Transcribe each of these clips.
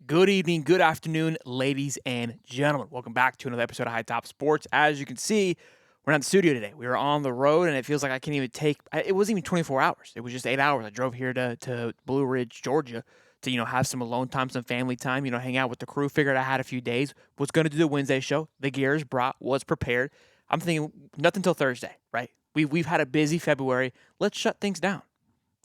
Good evening, good afternoon, ladies and gentlemen. Welcome back to another episode of Hightop Sports. As you can see, we're not in the studio today. We were on the road, and it feels like I can't even it wasn't even 24 hours. It was just 8 hours. I drove here to Blue Ridge, Georgia to, have some alone time, some family time, hang out with the crew. Figured I had a few days. Was going to do the Wednesday show. The gear is brought, was prepared. I'm thinking nothing till Thursday, right? We've had a busy February. Let's shut things down.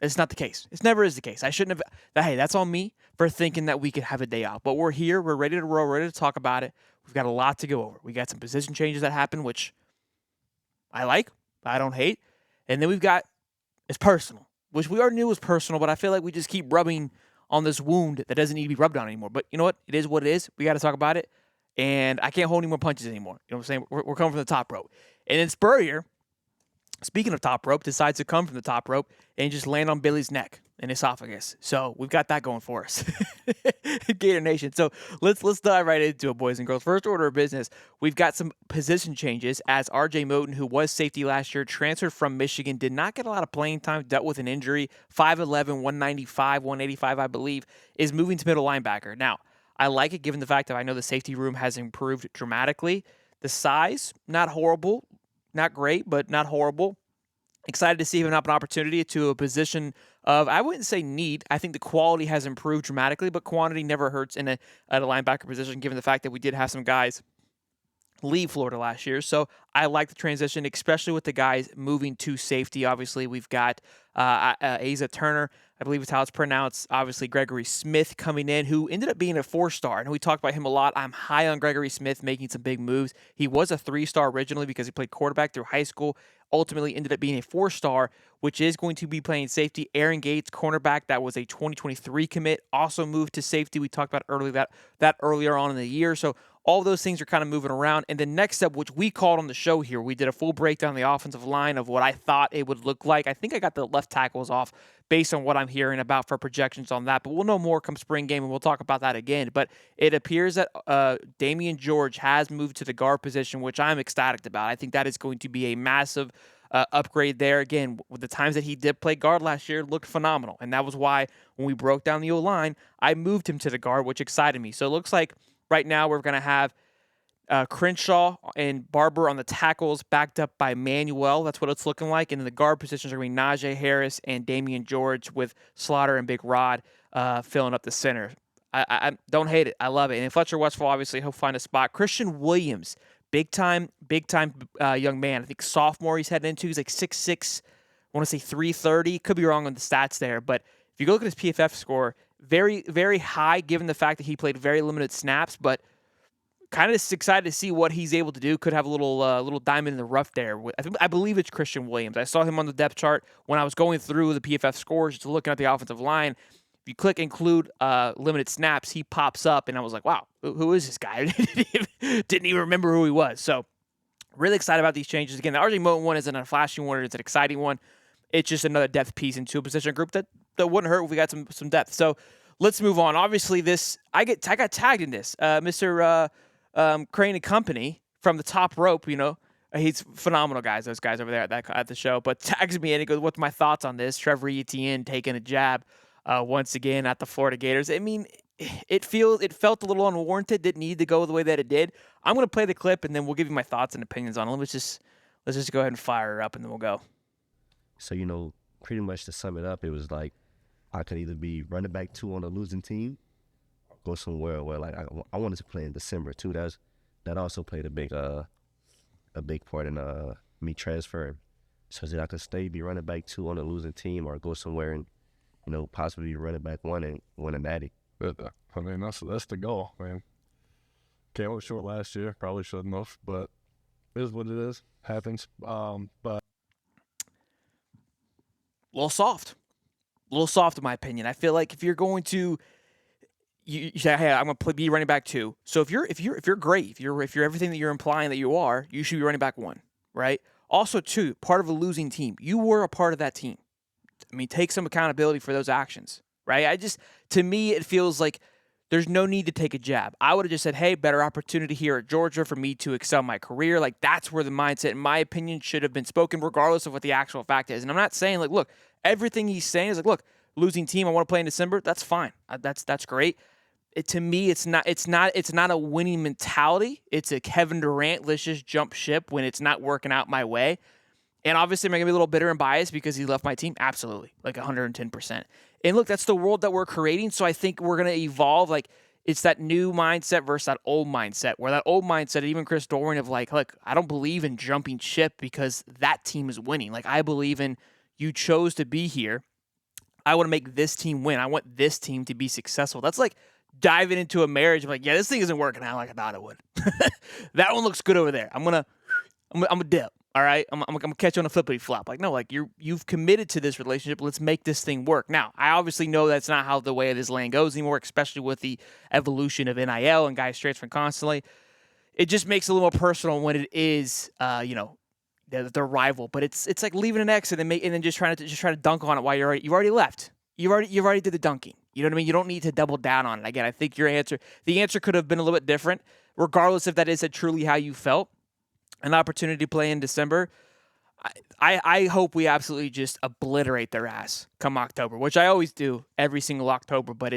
It's not the case. It never is the case. I shouldn't have. Hey, that's on me for thinking that we could have a day off. But we're here. We're ready to roll, ready to talk about it. We've got a lot to go over. We got some position changes that happen, which I like, I don't hate. And then we've got it's personal, which we already knew was personal, but I feel like we just keep rubbing on this wound that doesn't need to be rubbed on anymore. But you know what? It is what it is. We got to talk about it. And I can't hold any more punches anymore. You know what I'm saying? We're coming from the top rope. And then Spurrier, speaking of top rope, decides to come from the top rope and just land on Billy's neck and esophagus. So we've got that going for us. Gator Nation. So let's dive right into it, boys and girls. First order of business, we've got some position changes as R.J. Moten, who was safety last year, transferred from Michigan, did not get a lot of playing time, dealt with an injury, 5'11", 195, 185, I believe, is moving to middle linebacker. Now, I like it given the fact that I know the safety room has improved dramatically. The size, not horrible. Not great, but not horrible. Excited to see him have an opportunity to a position of, I wouldn't say need. I think the quality has improved dramatically, but quantity never hurts at a linebacker position, given the fact that we did have some guys leave Florida last year. So I like the transition, especially with the guys moving to safety. Obviously, we've got Asa Turner, I believe is how it's pronounced. Obviously, Gregory Smith coming in, who ended up being a 4-star. And we talked about him a lot. I'm high on Gregory Smith making some big moves. He was a 3-star originally because he played quarterback through high school. Ultimately ended up being a 4-star, which is going to be playing safety. Aaron Gates, cornerback, that was a 2023 commit, also moved to safety. We talked about that earlier on in the year. So all those things are kind of moving around. And then next up, which we called on the show here, we did a full breakdown of the offensive line of what I thought it would look like. I think I got the left tackles off based on what I'm hearing about for projections on that. But we'll know more come spring game, and we'll talk about that again. But it appears that Damian George has moved to the guard position, which I'm ecstatic about. I think that is going to be a massive upgrade there. Again, with the times that he did play guard last year, looked phenomenal. And that was why when we broke down the O-line, I moved him to the guard, which excited me. So it looks like right now we're going to have Crenshaw and Barber on the tackles, backed up by Manuel. That's what it's looking like. And then the guard positions are going to be Najee Harris and Damian George, with Slaughter and Big Rod filling up the center. I don't hate it. I love it. And Fletcher Westphal, obviously, he'll find a spot. Christian Williams, big time young man. I think sophomore he's heading into. He's like 6'6", I want to say 330. Could be wrong on the stats there. But if you go look at his PFF score, very, very high given the fact that he played very limited snaps, but kind of excited to see what he's able to do. Could have a little diamond in the rough there. I believe it's Christian Williams. I saw him on the depth chart when I was going through the PFF scores, just looking at the offensive line. If you click include limited snaps, he pops up, and I was like, wow, who is this guy? Didn't even remember who he was. So really excited about these changes. Again, the RJ Moten one isn't a flashy one. It's an exciting one. It's just another depth piece into a position group that wouldn't hurt if we got some depth. So let's move on. Obviously, I got tagged in this. Mr. Crane and Company from the top rope, he's phenomenal, guys. Those guys over there at the show, but tags me in and goes, "What's my thoughts on this?" Trevor Etienne taking a jab once again at the Florida Gators. I mean, it felt a little unwarranted. Didn't need to go the way that it did. I'm gonna play the clip and then we'll give you my thoughts and opinions on it. Let's just go ahead and fire her up and then we'll go. So pretty much to sum it up, it was like I could either be running back 2 on a losing team, go somewhere where like I wanted to play in December too. That also played a big part in me transferring, so that I could be running back 2 on a losing team, or go somewhere and possibly be running back 1 and win a natty. I mean, that's the goal, man. Came up short last year, probably shouldn't have, but it is what it is. Happens. But a little soft in my opinion. I feel like if you're going to you say, hey, I'm going to be running back 2. So if you're great, if you're everything that you're implying that you are, you should be running back 1, right? Also, 2, part of a losing team. You were a part of that team. I mean, take some accountability for those actions, right? To me, it feels like there's no need to take a jab. I would have just said, hey, better opportunity here at Georgia for me to excel my career. Like, that's where the mindset, in my opinion, should have been spoken, regardless of what the actual fact is. And I'm not saying, like, look, everything he's saying is like, look, losing team, I want to play in December. That's fine. That's great. to me, it's not a winning mentality. It's a Kevin Durant, let's just jump ship when it's not working out my way. And obviously, am I going to be a little bitter and biased because he left my team? Absolutely, like 110%. And look, that's the world that we're creating. So I think we're going to evolve. Like, it's that new mindset versus that old mindset, where that old mindset, even Chris Doering, of like, look, I don't believe in jumping ship because that team is winning. Like, I believe in you chose to be here. I want to make this team win. I want this team to be successful. That's like diving into a marriage. I'm like, yeah, this thing isn't working out like I thought it would. That one looks good over there. I'm gonna dip. All right, I'm gonna catch you on a flippity flop. Like, no, like you've committed to this relationship. Let's make this thing work. Now, I obviously know that's not how the way of this land goes anymore, especially with the evolution of NIL and guys transferring constantly. It just makes it a little more personal when it is, the rival. But it's like leaving an ex and then just trying to dunk on it while you've already left. You've already did the dunking. You know what I mean? You don't need to double down on it. Again, I think the answer could have been a little bit different, regardless if that is truly how you felt. An opportunity to play in December. I hope we absolutely just obliterate their ass come October, which I always do every single October. But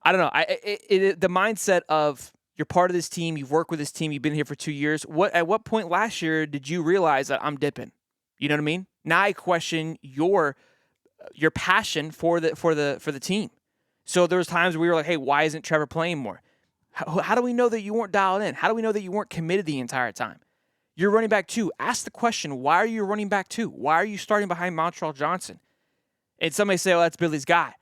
I don't know. The mindset of you're part of this team, you've worked with this team, you've been here for 2 years. At what point last year did you realize that I'm dipping? You know what I mean? Now I question your passion for the team. So there was times where we were like, hey, why isn't Trevor playing more? How do we know that you weren't dialed in? How do we know that you weren't committed the entire time? You're running back 2. Ask the question, why are you running back 2? Why are you starting behind Montreal Johnson? And somebody say, oh, that's Billy's guy.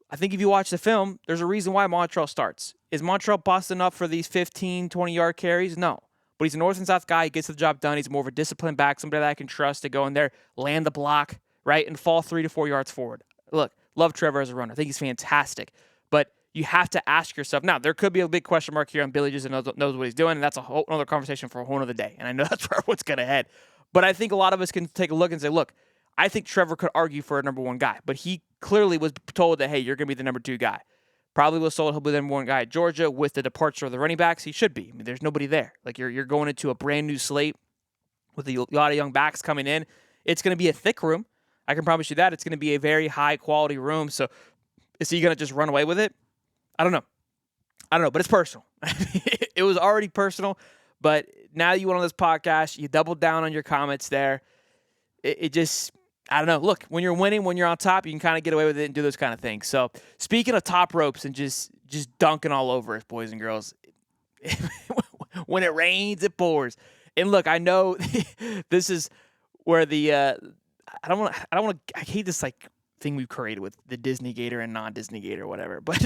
I think if you watch the film, there's a reason why Montreal starts. Is Montreal busting up for these 15, 20-yard carries? No. But he's a north and south guy. He gets the job done. He's more of a disciplined back, somebody that I can trust to go in there, land the block, right, and fall 3 to 4 yards forward. Look, love Trevor as a runner. I think he's fantastic. But you have to ask yourself. Now, there could be a big question mark here on Billy just knows what he's doing, and that's a whole other conversation for a whole other day. And I know that's where everyone's going to head. But I think a lot of us can take a look and say, look, I think Trevor could argue for a number 1 guy. But he clearly was told that, hey, you're going to be the number 2 guy. Probably was told he'll be the number 1 guy at Georgia. With the departure of the running backs, he should be. I mean, there's nobody there. Like, you're going into a brand new slate with a lot of young backs coming in. It's going to be a thick room. I can promise you that. It's going to be a very high-quality room. So is he going to just run away with it? I don't know, but it's personal. It was already personal, but now you went on this podcast, you doubled down on your comments there. It just, I don't know. Look, when you're winning, when you're on top, you can kind of get away with it and do those kind of things. So speaking of top ropes and just dunking all over us, boys and girls, when it rains, it pours. And look, I know this is where I hate this like thing we've created with the Disney Gator and non-Disney Gator or whatever, but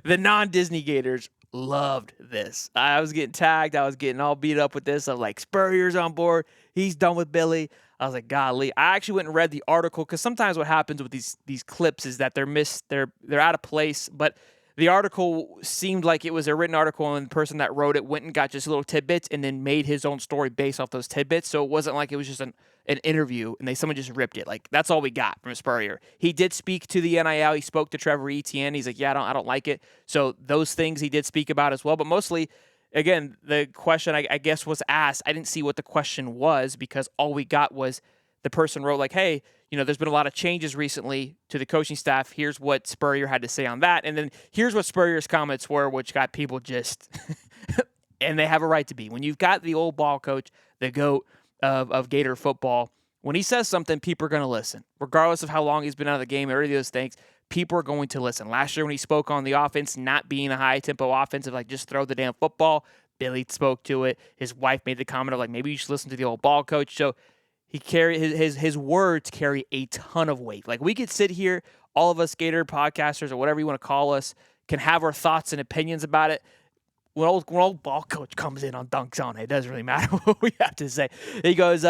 the non-Disney Gators loved this. I was getting tagged. I was getting all beat up with this. I'm like, Spurrier's on board. He's done with Billy. I was like, golly. I actually went and read the article because sometimes what happens with these clips is that they're out of place, but the article seemed like it was a written article and the person that wrote it went and got just little tidbits and then made his own story based off those tidbits. So it wasn't like it was just an interview and someone just ripped it. Like, that's all we got from Spurrier. He did speak to the NIL. He spoke to Trevor Etienne. He's like, yeah, I don't like it. So those things he did speak about as well. But mostly, again, the question I guess was asked. I didn't see what the question was because all we got was the person wrote like, hey, there's been a lot of changes recently to the coaching staff. Here's what Spurrier had to say on that. And then here's what Spurrier's comments were, which got people just, and they have a right to be. When you've got the old ball coach, the GOAT of Gator football, when he says something, people are going to listen. Regardless of how long he's been out of the game or any of those things, people are going to listen. Last year when he spoke on the offense, not being a high-tempo offensive, like just throw the damn football, Billy spoke to it. His wife made the comment of like, maybe you should listen to the old ball coach. So his words carry a ton of weight. Like, we could sit here, all of us Gator podcasters or whatever you want to call us, can have our thoughts and opinions about it. When old ball coach comes in on dunks on it doesn't really matter what we have to say. He goes,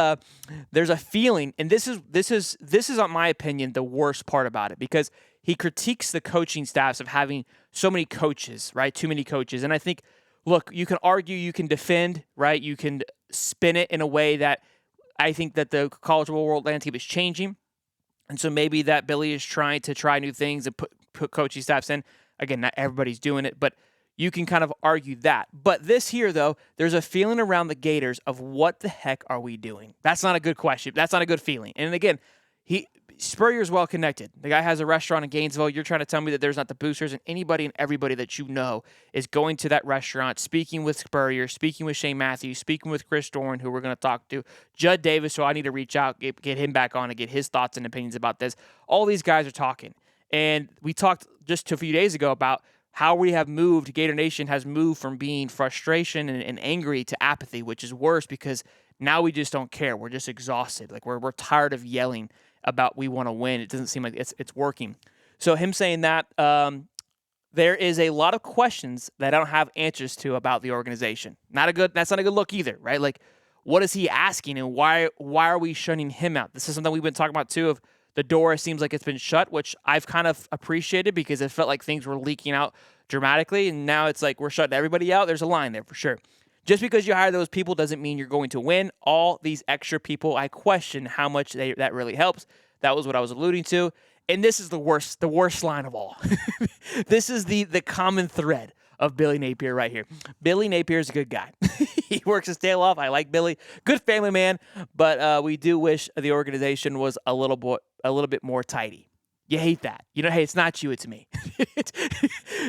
there's a feeling, and this is in my opinion the worst part about it, because he critiques the coaching staffs of having so many coaches, right? Too many coaches. And I think, look, you can argue, you can defend, right? You can spin it in a way that I think that the college football world landscape is changing. And so maybe that Billy is trying to try new things and put coaching staffs in. Again, not everybody's doing it, but you can kind of argue that. But this here, though, there's a feeling around the Gators of what the heck are we doing? That's not a good question. That's not a good feeling. And again, Spurrier's well connected. The guy has a restaurant in Gainesville. You're trying to tell me that there's not the boosters, and anybody and everybody that you know is going to that restaurant, speaking with Spurrier, speaking with Shane Matthews, speaking with Chris Doering, who we're going to talk to, Judd Davis, who I need to reach out, get him back on and get his thoughts and opinions about this. All these guys are talking. And we talked just a few days ago about how we have moved, Gator Nation has moved from being frustration and angry to apathy, which is worse because now we just don't care. We're just exhausted. Like we're tired of yelling about we want to win. It doesn't seem like it's working. So him saying that, there is a lot of questions that I don't have answers to about the organization. That's not a good look either, right? Like, what is he asking, and why are we shutting him out? This is something we've been talking about too. Of the door seems like it's been shut, which I've kind of appreciated because it felt like things were leaking out dramatically, and now it's like we're shutting everybody out. There's a line there for sure. Just because you hire those people doesn't mean you're going to win. All these extra people, I question how much that really helps. That was what I was alluding to. And this is the worst line of all. This is the common thread of Billy Napier right here. Billy Napier is a good guy. He works his tail off. I like Billy. Good family man, but we do wish the organization was a little bit more tidy. You hate that. Hey, it's not you, it's me.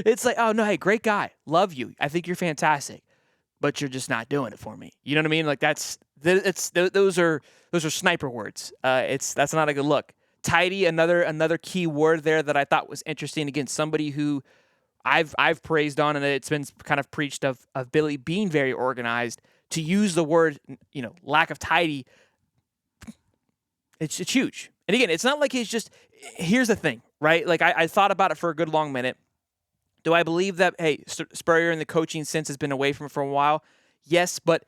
It's like, oh, no, hey, great guy. Love you. I think you're fantastic. But you're just not doing it for me. You know what I mean? Like those are sniper words. That's not a good look. Tidy, another key word there that I thought was interesting. Again, somebody who I've praised on, and it's been kind of preached of Billy being very organized. To use the word, lack of tidy, it's huge. And again, it's not like he's just. Here's the thing, right? Like I thought about it for a good long minute. Do I believe that, hey, Spurrier in the coaching sense has been away from it for a while? Yes, but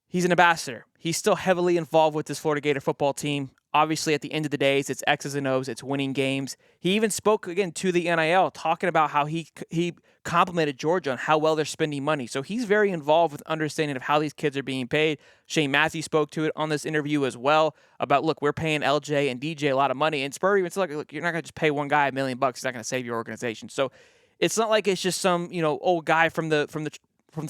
he's an ambassador. He's still heavily involved with this Florida Gator football team. Obviously, at the end of the day, it's X's and O's. It's winning games. He even spoke, again, to the NIL, talking about how he complimented Georgia on how well they're spending money. So he's very involved with understanding of how these kids are being paid. Shane Matthews spoke to it on this interview as well about, look, we're paying LJ and DJ a lot of money. And Spurrier even said, look, you're not going to just pay one guy $1 million. He's not going to save your organization. So it's not like it's just some, old guy from the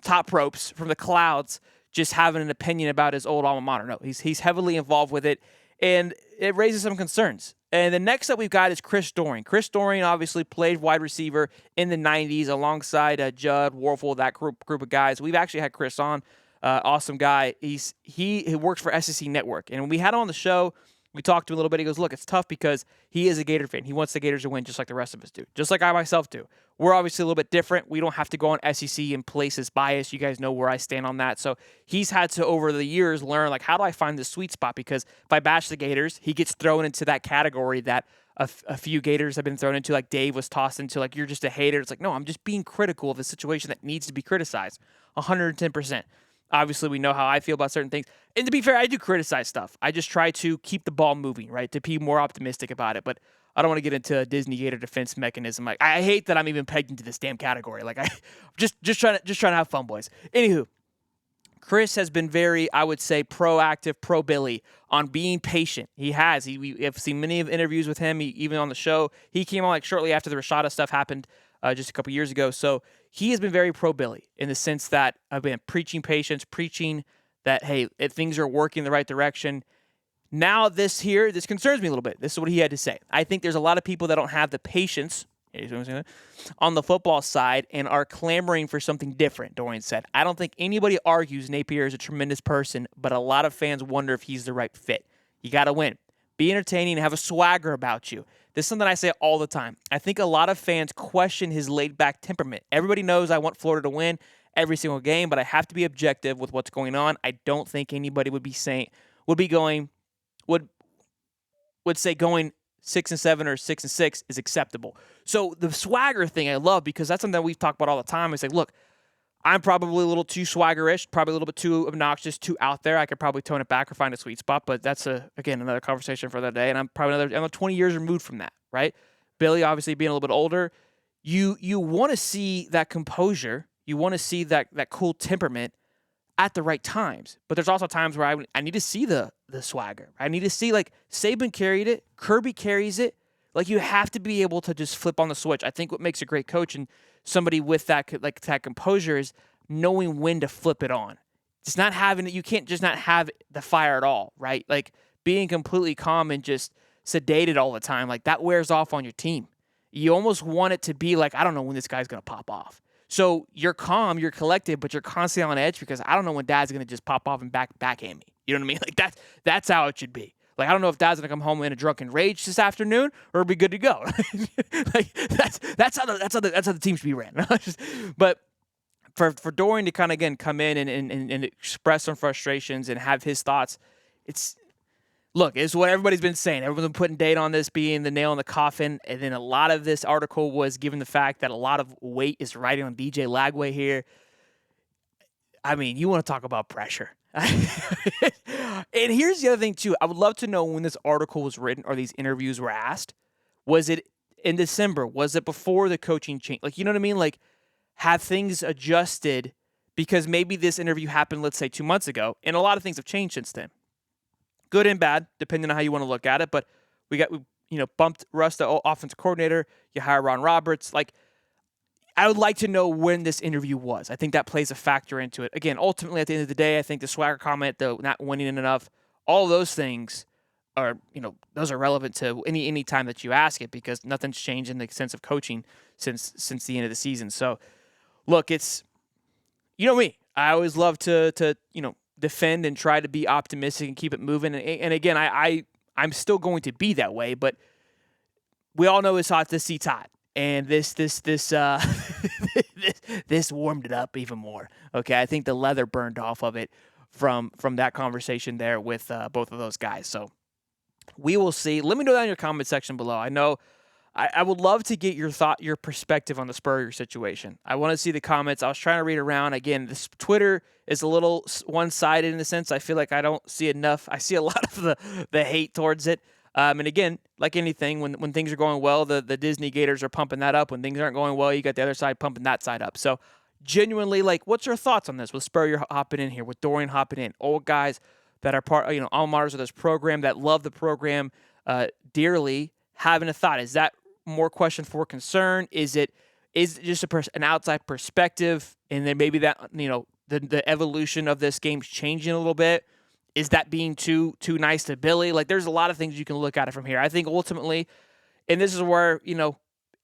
top ropes, from the clouds, just having an opinion about his old alma mater. No, he's heavily involved with it, and it raises some concerns. And the next up we've got is Chris Doering. Chris Doering obviously played wide receiver in the 90s alongside Judd, Warfel, that group of guys. We've actually had Chris on, awesome guy. He works for SEC Network, and when we had him on the show, we talked to him a little bit. He goes, look, it's tough because he is a Gator fan. He wants the Gators to win just like the rest of us do, just like I myself do. We're obviously a little bit different. We don't have to go on SEC and places bias. You guys know where I stand on that. So he's had to, over the years, learn, like, how do I find the sweet spot? Because if I bash the Gators, he gets thrown into that category that a few Gators have been thrown into, like Dave was tossed into, like, you're just a hater. It's like, no, I'm just being critical of a situation that needs to be criticized 110%. Obviously, we know how I feel about certain things. And to be fair, I do criticize stuff. I just try to keep the ball moving, right, to be more optimistic about it. But I don't want to get into a Disney Gator defense mechanism. Like, I hate that I'm even pegged into this damn category. Like, I just trying to have fun, boys. Anywho, Chris has been very, I would say, proactive, pro-Billy on being patient. He has. We have seen many of interviews with him, even on the show. He came on like shortly after the Rashada stuff happened just a couple years ago. So he has been very pro-Billy in the sense that I've been preaching patience, preaching that, hey, if things are working in the right direction. Now this concerns me a little bit. This is what he had to say. I think there's a lot of people that don't have the patience on the football side and are clamoring for something different, Dorian said. I don't think anybody argues Napier is a tremendous person, but a lot of fans wonder if he's the right fit. You got to win. Be entertaining and have a swagger about you. This is something I say all the time. I think a lot of fans question his laid-back temperament. Everybody knows I want Florida to win every single game, but I have to be objective with what's going on. I don't think anybody would say going 6-7 or 6-6 is acceptable. So the swagger thing I love because that's something that we've talked about all the time. I say, look, I'm probably a little too swaggerish, probably a little bit too obnoxious, too out there. I could probably tone it back or find a sweet spot, but that's again another conversation for that day. And I'm probably I'm 20 years removed from that, right? Billy obviously being a little bit older, you want to see that composure, you want to see that cool temperament at the right times. But there's also times where I need to see the swagger. I need to see, like, Saban carried it, Kirby carries it. Like, you have to be able to just flip on the switch. I think what makes a great coach and somebody with that composure is knowing when to flip it on. It's not having it. You can't just not have the fire at all, right? Like, being completely calm and just sedated all the time, like that wears off on your team. You almost want it to be like, I don't know when this guy's going to pop off. So you're calm, you're collected, but you're constantly on edge because I don't know when Dad's going to just pop off and backhand me. You know what I mean? Like that's how it should be. Like, I don't know if Dad's going to come home in a drunken rage this afternoon or be good to go. Like that's how the team should be ran. But for Doering to kind of, again, come in and express some frustrations and have his thoughts, it's what everybody's been saying. Everyone's been putting date on this being the nail in the coffin. And then a lot of this article was given the fact that a lot of weight is riding on DJ Lagway here. I mean, you want to talk about pressure. And here's the other thing, too. I would love to know when this article was written or these interviews were asked. Was it in December? Was it before the coaching change? Like, you know what I mean? Like, have things adjusted because maybe this interview happened, let's say, 2 months ago, and a lot of things have changed since then. Good and bad, depending on how you want to look at it. But we bumped Russ to offensive coordinator. You hire Ron Roberts. Like, I would like to know when this interview was. I think that plays a factor into it. Again, ultimately, at the end of the day, I think the swagger comment, the not winning enough, all those things are, those are relevant to any time that you ask it because nothing's changed in the sense of coaching since the end of the season. So, look, it's, me. I always love to defend and try to be optimistic and keep it moving. And again, I'm still going to be that way, but we all know it's hot to see Todd. And this warmed it up even more. Okay, I think the leather burned off of it from that conversation there with both of those guys. So we will see. Let me know down in your comment section below. I know I would love to get your perspective on the Spurrier situation. I want to see the comments. I was trying to read around. Again, this Twitter is a little one-sided in a sense. I feel like I don't see enough. I see a lot of the hate towards it. And again, like anything, when things are going well, the Disney Gators are pumping that up. When things aren't going well, you got the other side pumping that side up. So genuinely, like, what's your thoughts on this with Spurrier hopping in here, with Doering hopping in, old guys that are part, alma maters of this program that love the program dearly, having a thought? Is that more question for concern? Is it just an outside perspective, and then maybe that the evolution of this game's changing a little bit? Is that being too nice to Billy? Like, there's a lot of things you can look at it from here. I think ultimately, and this is where,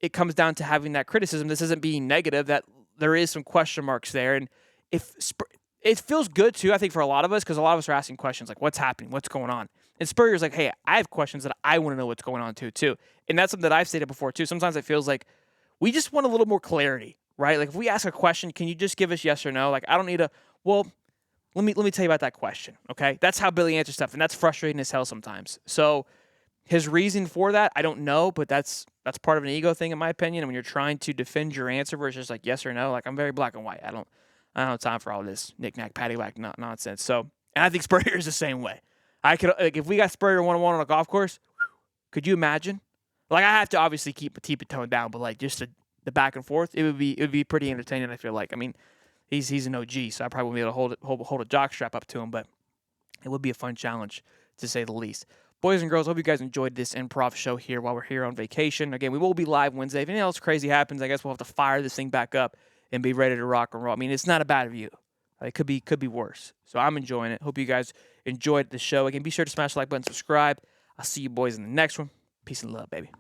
it comes down to having that criticism. This isn't being negative, that there is some question marks there. And it feels good, too, I think, for a lot of us, because a lot of us are asking questions like, what's happening? What's going on? And Spurrier's like, hey, I have questions that I want to know what's going on, too. And that's something that I've stated before, too. Sometimes it feels like we just want a little more clarity, right? Like, if we ask a question, can you just give us yes or no? Like, I don't need let me tell you about that question, okay? That's how Billy answers stuff, and that's frustrating as hell sometimes. So his reason for that, I don't know, but that's part of an ego thing, in my opinion. And when you're trying to defend your answer versus just like yes or no, like, I'm very black and white. I don't have time for all this knick-knack, paddywhack nonsense. So, and I think Spurrier is the same way. I could, like, if we got Spurrier 1-on-1 on a golf course, could you imagine? Like, I have to obviously keep it toned down, but like just the back and forth, it would be pretty entertaining. I feel like. I mean, he's an OG, so I probably wouldn't be able to hold a jock strap up to him, but it would be a fun challenge to say the least. Boys and girls, hope you guys enjoyed this improv show here while we're here on vacation. Again, we will be live Wednesday. If anything else crazy happens, I guess we'll have to fire this thing back up and be ready to rock and roll. I mean, it's not a bad view. It could be worse. So I'm enjoying it. Hope you guys enjoyed the show. Again, be sure to smash the like button, subscribe. I'll see you boys in the next one. Peace and love, baby.